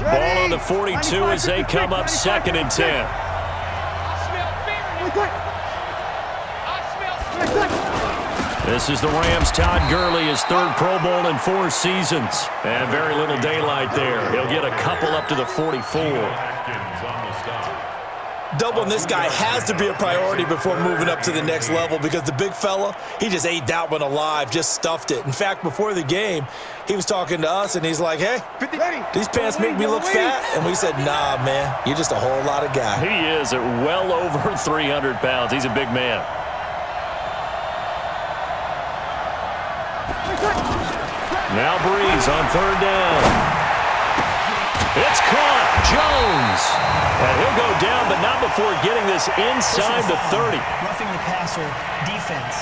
Ball on the 42 as they come up 2nd and 10. This is the Rams' Todd Gurley, his 3rd Pro Bowl in 4 seasons. And very little daylight there. He'll get a couple up to the 44. Doubling this guy has to be a priority before moving up to the next level because the big fella, he just ate that one alive, just stuffed it. In fact, before the game, he was talking to us, and he's like, hey, these pants make me look fat. And we said, nah, man, you're just a whole lot of guy. He is at well over 300 pounds. He's a big man. Now Breeze on 3rd down. It's caught. Jones. And he'll go down, but not before getting this inside the 30. Roughing the passer defense.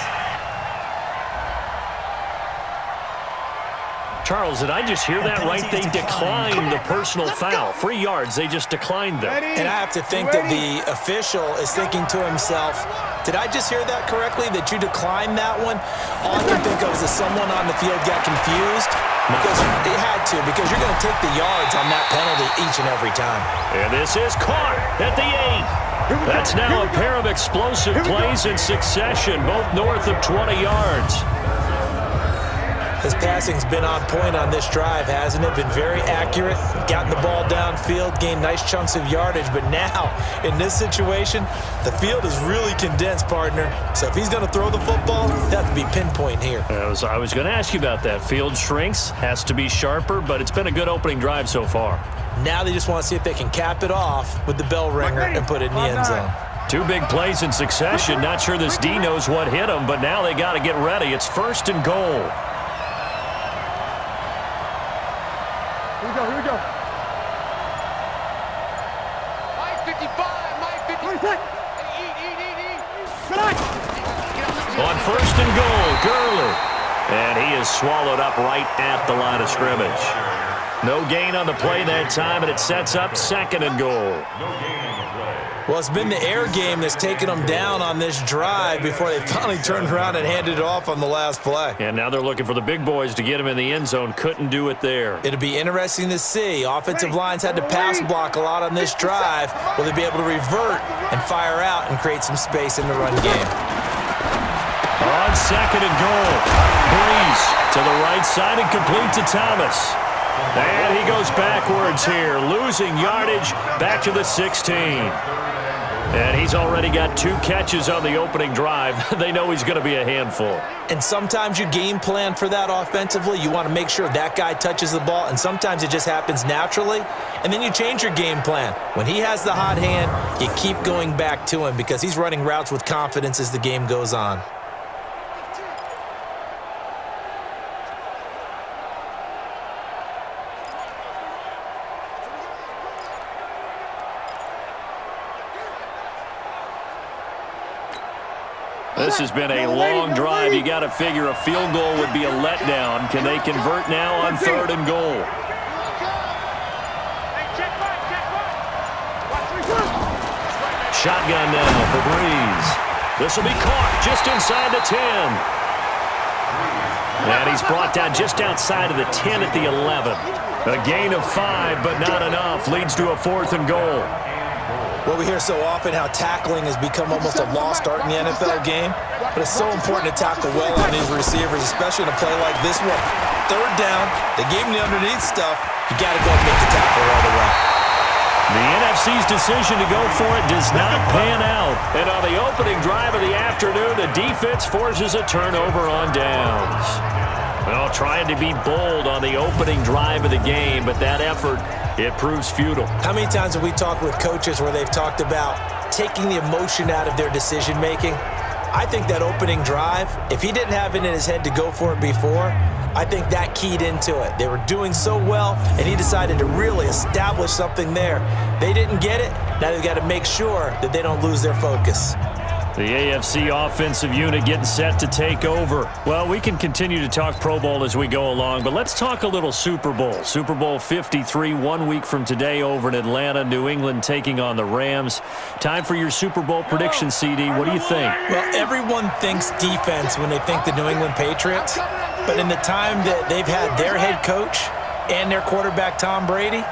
Charles, did I just hear that right? They declined the personal foul. 3 yards, they just declined them. And I have to think that the official is thinking to himself, did I just hear that correctly, that you declined that one? All I can think of is that someone on the field got confused. Because it had to, because you're going to take the yards on that penalty each and every time. And this is caught at the 8. That's now a pair of explosive plays in succession, both north of 20 yards. His passing's been on point on this drive, hasn't it? Been very accurate, gotten the ball downfield, gained nice chunks of yardage. But now, in this situation, the field is really condensed, partner. So if he's going to throw the football, that would be pinpoint here. I was going to ask you about that. Field shrinks, has to be sharper, but it's been a good opening drive so far. Now they just want to see if they can cap it off with the bell ringer and put it in the end zone. 2 big plays in succession. Not sure this D knows what hit him, but now they got to get ready. It's 1st and goal. Here we go. Mike 55, Mike 55. On 1st and goal, Gurley. And he is swallowed up right at the line of scrimmage. No gain on the play that time, and it sets up 2nd and goal. Well, it's been the air game that's taken them down on this drive before they finally turned around and handed it off on the last play. And now they're looking for the big boys to get him in the end zone. Couldn't do it there. It'll be interesting to see. Offensive lines had to pass block a lot on this drive. Will they be able to revert and fire out and create some space in the run game? On 2nd and goal, Breeze to the right side and complete to Thomas. And he goes backwards here, losing yardage back to the 16. And he's already got 2 catches on the opening drive. They know he's going to be a handful. And sometimes you game plan for that offensively. You want to make sure that guy touches the ball, and sometimes it just happens naturally. And then you change your game plan. When he has the hot hand, you keep going back to him because he's running routes with confidence as the game goes on. This has been a long drive. You got to figure a field goal would be a letdown. Can they convert now on 3rd and goal? Shotgun now for Breeze. This will be caught just inside the 10. And he's brought down just outside of the 10 at the 11. A gain of 5, but not enough. Leads to a 4th and goal. Well, we hear so often how tackling has become almost a lost art in the NFL game, but it's so important to tackle well on these receivers, especially in a play like this one. 3rd down, they gave him the underneath stuff. You got to go and make the tackle right away. The NFC's decision to go for it does not pan out. And on the opening drive of the afternoon, the defense forces a turnover on downs. Well, trying to be bold on the opening drive of the game, but that effort, it proves futile. How many times have we talked with coaches where they've talked about taking the emotion out of their decision-making? I think that opening drive, if he didn't have it in his head to go for it before, I think that keyed into it. They were doing so well, and he decided to really establish something there. They didn't get it. Now they've got to make sure that they don't lose their focus. The AFC offensive unit getting set to take over. Well, we can continue to talk Pro Bowl as we go along, but let's talk a little Super Bowl. Super Bowl 53, 1 week from today over in Atlanta, New England taking on the Rams. Time for your Super Bowl prediction, CD. What do you think? Well, everyone thinks defense when they think the New England Patriots, but in the time that they've had their head coach and their quarterback, Tom Brady,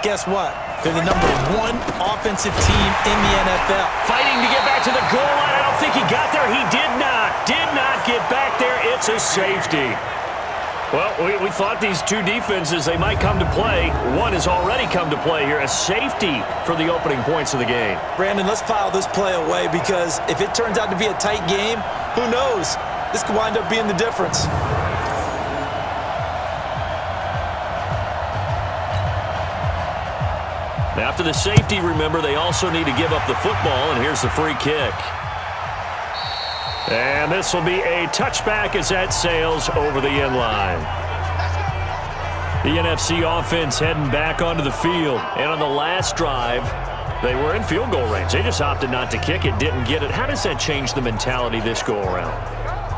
guess what? They're the #1 offensive team in the NFL. Fighting to get back to the goal line. I don't think he got there. He did not. Did not get back there. It's a safety. Well, we thought these two defenses, they might come to play. One has already come to play here. A safety for the opening points of the game. Brandon, let's file this play away because if it turns out to be a tight game, who knows? This could wind up being the difference. After the safety, remember, they also need to give up the football, and here's the free kick. And this will be a touchback as that sails over the end line. The NFC offense heading back onto the field. And on the last drive, they were in field goal range. They just opted not to kick it, didn't get it. How does that change the mentality this go-around?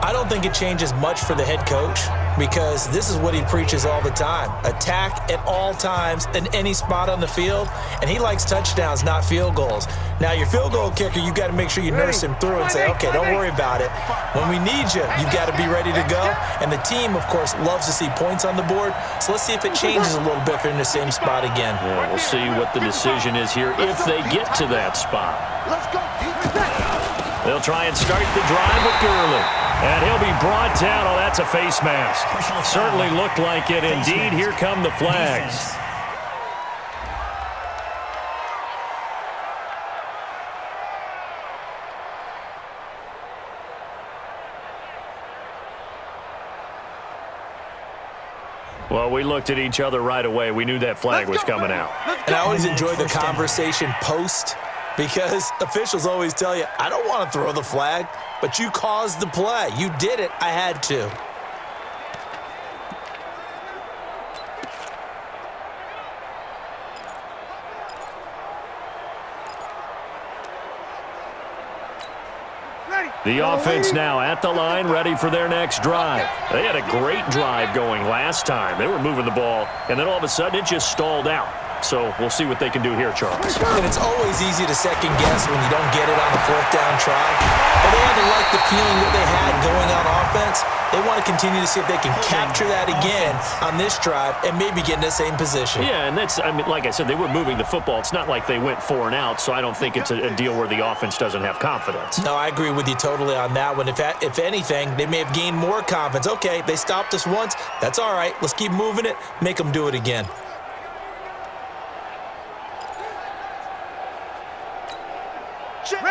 I don't think it changes much for the head coach because this is what he preaches all the time. Attack at all times in any spot on the field, and he likes touchdowns, not field goals. Now, your field goal kicker, you got to make sure you nurse him through and say, okay, don't worry about it. When we need you, you've got to be ready to go. And the team, of course, loves to see points on the board. So let's see if it changes a little bit if they're in the same spot again. Yeah, we'll see what the decision is here if they get to that spot. Let's go. They'll try and start the drive with Gurley. And he'll be brought down. Oh, that's a face mask. Certainly looked like it. Indeed, here come the flags. Well, we looked at each other right away. We knew that flag was coming out. And I always enjoy the conversation post because officials always tell you, I don't want to throw the flag, but you caused the play. You did it. I had to. The offense now at the line, ready for their next drive. They had a great drive going last time. They were moving the ball, and then all of a sudden it just stalled out. So we'll see what they can do here, Charles. And it's always easy to second guess when you don't get it on the 4th down try. But they had to like the feeling that they had going on offense. They want to continue to see if they can capture that again on this drive and maybe get in the same position. Yeah, and that's, I mean, like I said, they were moving the football. It's not like they went 4 and out, so I don't think it's a deal where the offense doesn't have confidence. No, I agree with you totally on that one. If anything, they may have gained more confidence. Okay, they stopped us once. That's all right. Let's keep moving it. Make them do it again.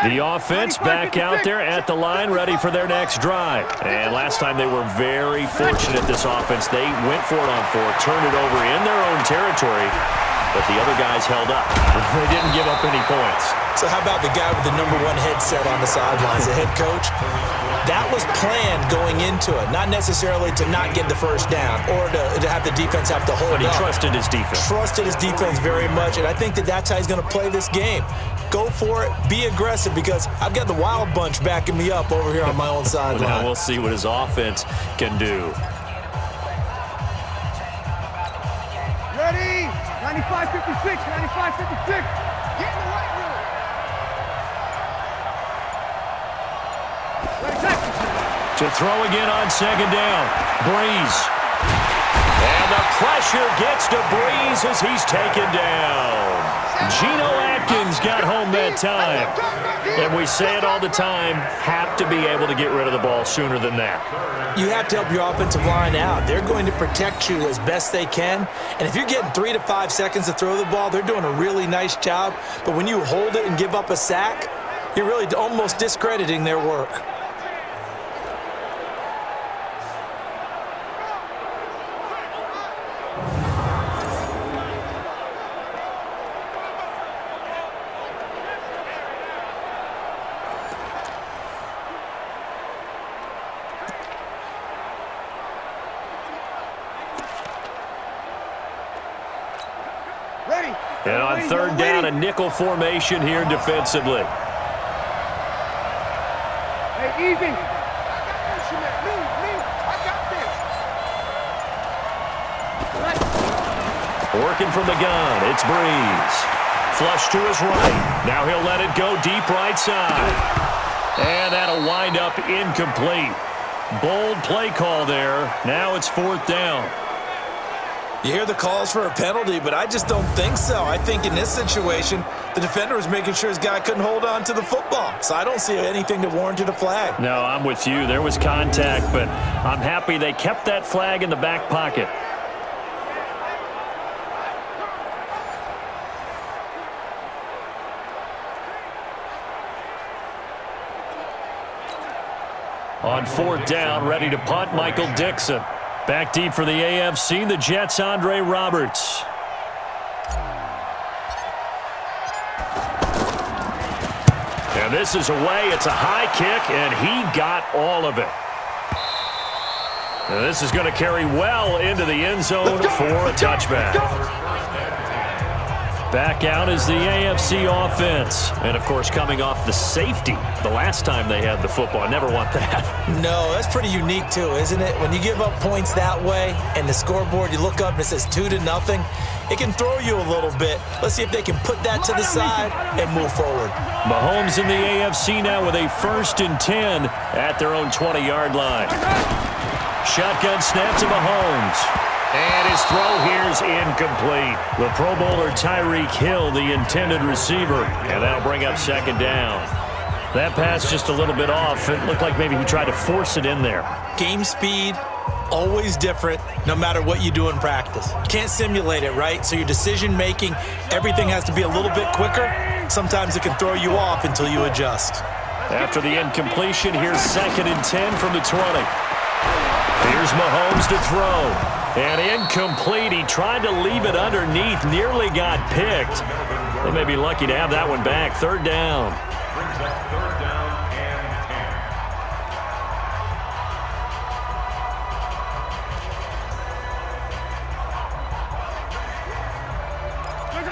The offense back out there at the line, ready for their next drive. And last time they were very fortunate, this offense. They went for it on 4, turned it over in their own territory, but the other guys held up. They didn't give up any points. So how about the guy with the #1 headset on the sidelines, the head coach? That was planned going into it, not necessarily to not get the first down or to have the defense have to hold up. But he trusted his defense. Trusted his defense very much, and I think that's how he's going to play this game. Go for it. Be aggressive because I've got the Wild Bunch backing me up over here on my own sideline. Now we'll see what his offense can do. Ready? 95-56, 95-56. Get in the right room. To throw again on 2nd down. Breeze. And the pressure gets to Breeze as he's taken down. Geno Atkins got home that time. And we say it all the time, have to be able to get rid of the ball sooner than that. You have to help your offensive line out. They're going to protect you as best they can. And if you're getting 3 to 5 seconds to throw the ball, they're doing a really nice job. But when you hold it and give up a sack, you're really almost discrediting their work. And on 3rd down, a nickel formation here defensively. Hey, easy. Working from the gun, it's Breeze. Flush to his right. Now he'll let it go deep right side. And that'll wind up incomplete. Bold play call there. Now it's 4th down. You hear the calls for a penalty, but I just don't think so. I think in this situation, the defender was making sure his guy couldn't hold on to the football. So I don't see anything to warrant a flag. No, I'm with you. There was contact, but I'm happy they kept that flag in the back pocket. On 4th down, ready to punt, Michael Dixon. Back deep for the AFC, the Jets' Andre Roberts. And this is away. It's a high kick, and he got all of it. And this is going to carry well into the end zone for a touchback. Back out is the AFC offense. And, of course, coming off the safety the last time they had the football. I never want that. No, that's pretty unique, too, isn't it? When you give up points that way and the scoreboard, you look up and it says 2-0, it can throw you a little bit. Let's see if they can put that to the side and move forward. Mahomes in the AFC now with a 1st and 10 at their own 20-yard line. Shotgun snap to Mahomes. And his throw here's incomplete. The Pro Bowler Tyreek Hill, the intended receiver. And that'll bring up 2nd down. That pass just a little bit off. It looked like maybe he tried to force it in there. Game speed, always different, no matter what you do in practice. Can't simulate it, right? So your decision-making, everything has to be a little bit quicker. Sometimes it can throw you off until you adjust. After the incompletion, here's 2nd and 10 from the 20. Here's Mahomes to throw. And incomplete. He tried to leave it underneath. Nearly got picked. They may be lucky to have that one back. 3rd down.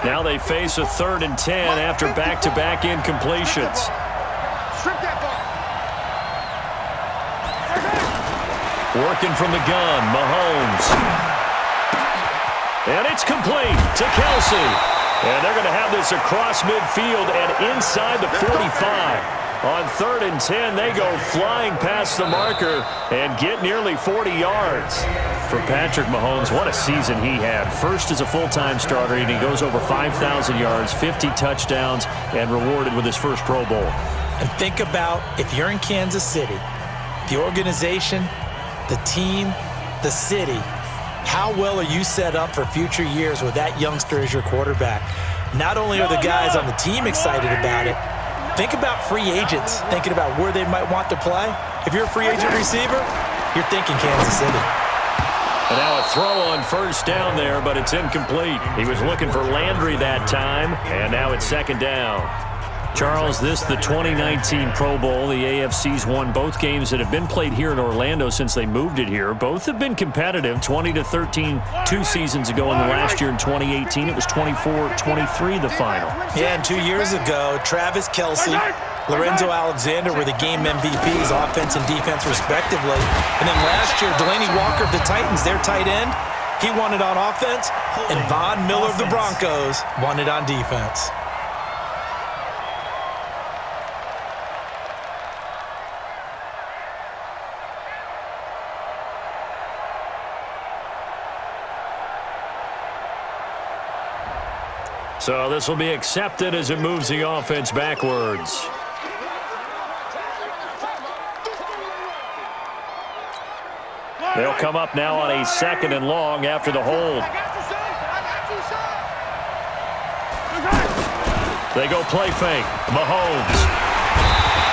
Now they face a 3rd and 10 after back-to-back incompletions. Strip that ball. Working from the gun, Mahomes. And it's complete to Kelsey. And they're going to have this across midfield and inside the 45. On 3rd and 10, they go flying past the marker and get nearly 40 yards. For Patrick Mahomes, what a season he had. First as a full-time starter, and he goes over 5,000 yards, 50 touchdowns, and rewarded with his first Pro Bowl. And think about if you're in Kansas City, the organization, the team, the city, how well are you set up for future years with that youngster as your quarterback? Not only are the guys on the team excited about it, think about free agents, thinking about where they might want to play. If you're a free agent receiver, you're thinking Kansas City. And now a throw on 1st down there, but it's incomplete. He was looking for Landry that time, and now it's 2nd down. Charles, this the 2019 Pro Bowl. The AFC's won both games that have been played here in Orlando since they moved it here. Both have been competitive, 20-13 2 seasons ago, and the last year in 2018 it was 24-23 the final. Yeah, and 2 years ago, Travis Kelce, Lorenzo Alexander were the game MVPs, offense and defense respectively. And then last year, Delaney Walker of the Titans, their tight end, he won it on offense, and Von Miller of the Broncos won it on defense. So this will be accepted as it moves the offense backwards. They'll come up now on a 2nd and long after the hold. They go play fake. Mahomes.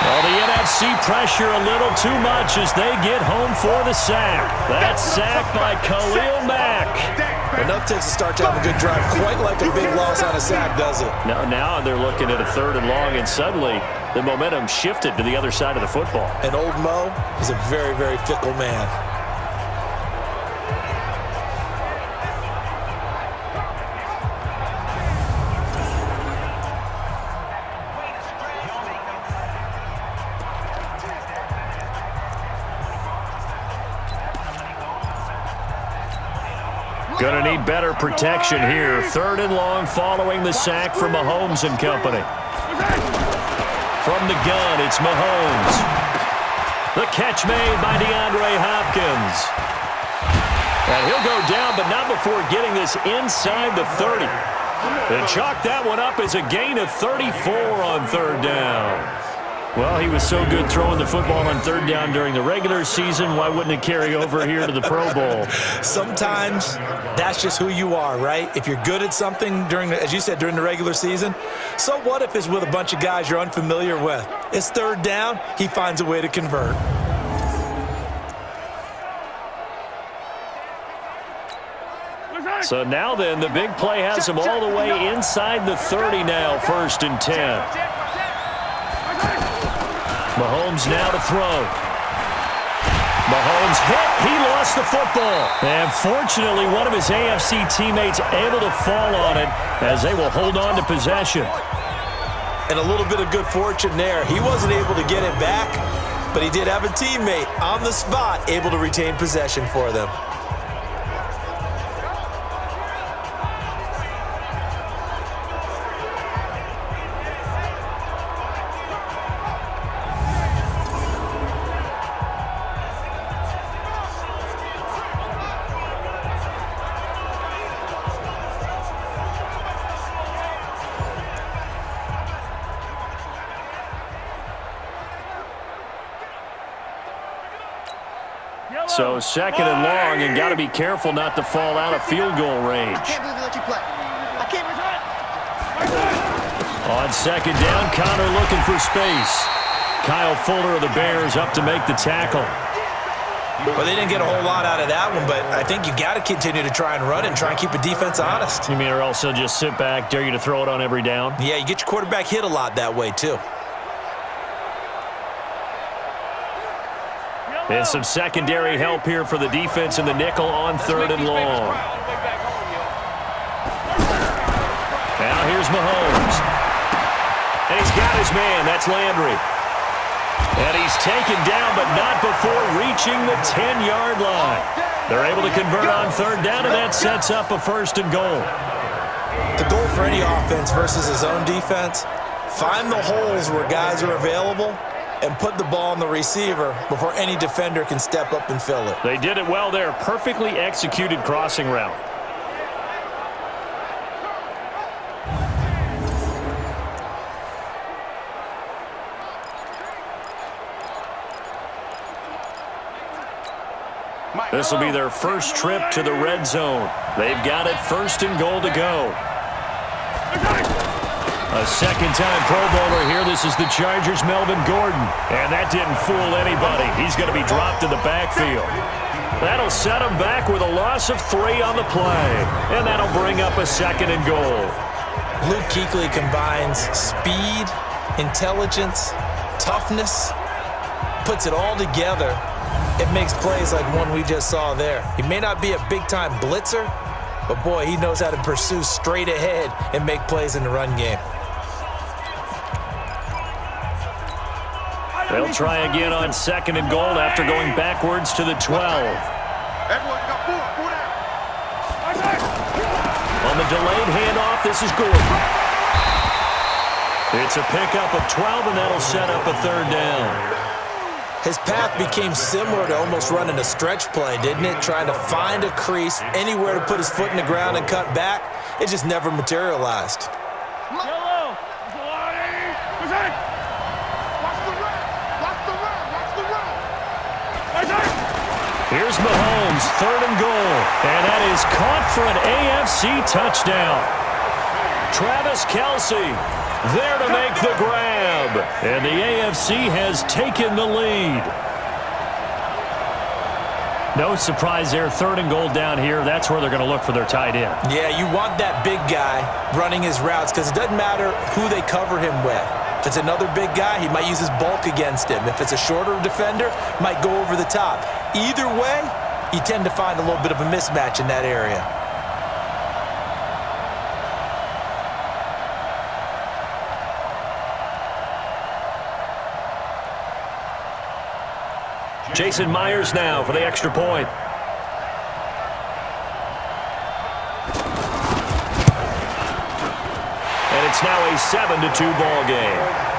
Well, the NFC pressure a little too much as they get home for the sack. That sack by Khalil Mack. Enough takes a start to have a good drive. Quite like a big loss on a sack, does it? Now they're looking at a 3rd and long, and suddenly the momentum shifted to the other side of the football. And old Mo is a very, very fickle man. Going to need better protection here. 3rd and long following the sack from Mahomes and company. From the gun, it's Mahomes. The catch made by DeAndre Hopkins. And he'll go down, but not before getting this inside the 30. And chalk that one up as a gain of 34 on third down. Well, he was so good throwing the football on third down during the regular season. Why wouldn't it carry over here to the Pro Bowl? Sometimes that's just who you are, right? If you're good at something during, as you said, during the regular season, so what if it's with a bunch of guys you're unfamiliar with? It's third down, he finds a way to convert. So now then, the big play has him all the way inside the 30 now, 1st and 10. Mahomes now to throw. Mahomes hit. He lost the football. And fortunately, one of his AFC teammates able to fall on it as they will hold on to possession. And a little bit of good fortune there. He wasn't able to get it back, but he did have a teammate on the spot able to retain possession for them. So 2nd and long, and got to be careful not to fall out of field goal range. I can't believe they let you play. I can't On 2nd down, Connor looking for space. Kyle Fuller of the Bears up to make the tackle. Well, they didn't get a whole lot out of that one, but I think you got to continue to try and run and try and keep the defense honest. You mean, or else they'll just sit back, dare you to throw it on every down? Yeah, you get your quarterback hit a lot that way, too. And some secondary help here for the defense in the nickel on 3rd and long. Now here's Mahomes. And he's got his man. That's Landry. And he's taken down, but not before reaching the 10-yard line. They're able to convert on 3rd down, and that sets up a 1st and goal. The goal for any offense versus his own defense, find the holes where guys are available and put the ball on the receiver before any defender can step up and fill it. They did it well there. Perfectly executed crossing route. This will be their first trip to the red zone. They've got it 1st and goal to go. A second-time Pro Bowler here. This is the Chargers' Melvin Gordon. And that didn't fool anybody. He's going to be dropped in the backfield. That'll set him back with a loss of 3 on the play. And that'll bring up a 2nd and goal. Luke Kuechly combines speed, intelligence, toughness, puts it all together. It makes plays like one we just saw there. He may not be a big-time blitzer, but boy, he knows how to pursue straight ahead and make plays in the run game. They'll try again on 2nd and goal after going backwards to the 12. Everyone got 4 down. On the delayed handoff, this is Gordon. It's a pickup of 12, and that'll set up a 3rd down. His path became similar to almost running a stretch play, didn't it? Trying to find a crease, anywhere to put his foot in the ground and cut back. It just never materialized. Yellow. Present. Watch the run. Watch the run. Watch the run. Here's Mahomes, 3rd and goal. And that is caught for an AFC touchdown. Travis Kelce there to make the grab. And the AFC has taken the lead. No surprise there, 3rd and goal down here. That's where they're going to look for their tight end. Yeah, you want that big guy running his routes because it doesn't matter who they cover him with. If it's another big guy, he might use his bulk against him. If it's a shorter defender, might go over the top. Either way, you tend to find a little bit of a mismatch in that area. Jason Myers now for the extra point. And it's now a 7-2 ball game.